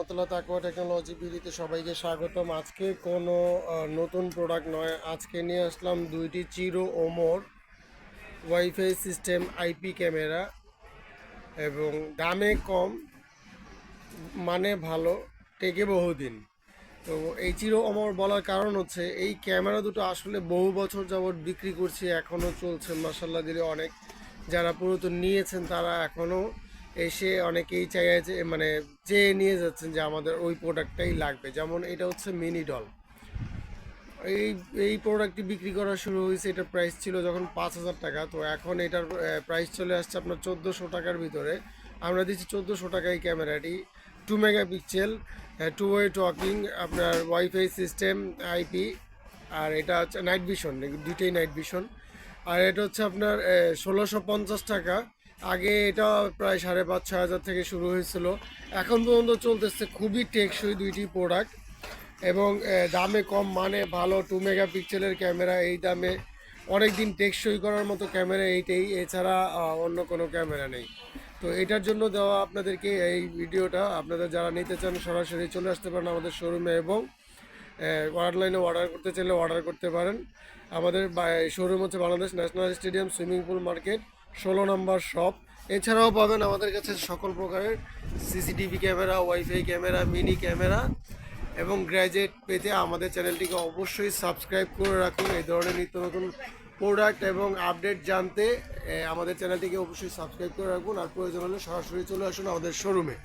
তাআলা তাকওয়া টেকনোলজি ভিডিওতে সবাইকে স্বাগতম। আজকে কোনো নতুন প্রোডাক্ট নয়, আজকে নিয়ে আসলাম দুইটি চিরো ওমোর ওয়াইফাই সিস্টেম আইপি ক্যামেরা এবং দামে কম, মানে ভালো, টেকে বহুদিন। তো এই চিরো অমর বলার কারণ হচ্ছে এই ক্যামেরা দুটো আসলে বহু বছর যাবৎ বিক্রি করছি, এখনও চলছে মাশাল্লাহ দিলে। অনেক যারা পুরাতন নিয়েছেন তারা এখনও এসে অনেকেই চাইছে, মানে চেয়ে নিয়ে যাচ্ছেন যে আমাদের ওই প্রোডাক্টটাই লাগবে। যেমন এটা হচ্ছে মিনি ডল। এই এই প্রোডাক্টটি বিক্রি করা শুরু হয়েছে, এটার প্রাইস ছিল যখন 5,000 টাকা, তো এখন এটার প্রাইস চলে আসছে আপনার 1400 টাকার ভিতরে। আমরা দিচ্ছি 1400 টাকা এই ক্যামেরাটি। 2 মেগাপিক্সেল, টু ওয়ে টকিং, আপনার ওয়াইফাই সিস্টেম আইপি, আর এটা হচ্ছে নাইট ভিশন, দুইটাই নাইট ভিশন। আর এটা হচ্ছে আপনার 1650 টাকা। আগে এটা প্রায় 5,500-6,000 থেকে শুরু হয়েছিল, এখন পর্যন্ত চলতেছে। খুবই টেকসই দুইটি প্রোডাক্ট এবং দামে কম, মানে ভালো। 2 মেগাপিক্সেলের ক্যামেরা এই দামে অনেক দিন টেকসই করার মতো ক্যামেরা এইটাই, এছাড়া অন্য কোনো ক্যামেরা নেই। তো এটার জন্য দেওয়া আপনাদেরকে এই ভিডিওটা। আপনাদের যারা নিতে চান সরাসরি চলে আসতে পারেন আমাদের শোরুমে, এবং অনলাইনে অর্ডার করতে চাইলে অর্ডার করতে পারেন। আমাদের শোরুম হচ্ছে Bangladesh national stadium, swimming pool market, 16 নম্বর শপ। এছাড়াও পাবেন আমাদের কাছে সকল প্রকারের CCTV camera, wifi camera, mini camera এবং গ্র্যাজুয়েট পেতে আমাদের চ্যানেলটিকে অবশ্যই সাবস্ক্রাইব করে রাখুন। এই ধরনের নিত্য নতুন প্রোডাক্ট এবং আপডেট জানতে আমাদের চ্যানেলটিকে অবশ্যই সাবস্ক্রাইব করে রাখুন। আর প্রয়োজন হলে সরাসরি চলে আসুন আমাদের শোরুমে।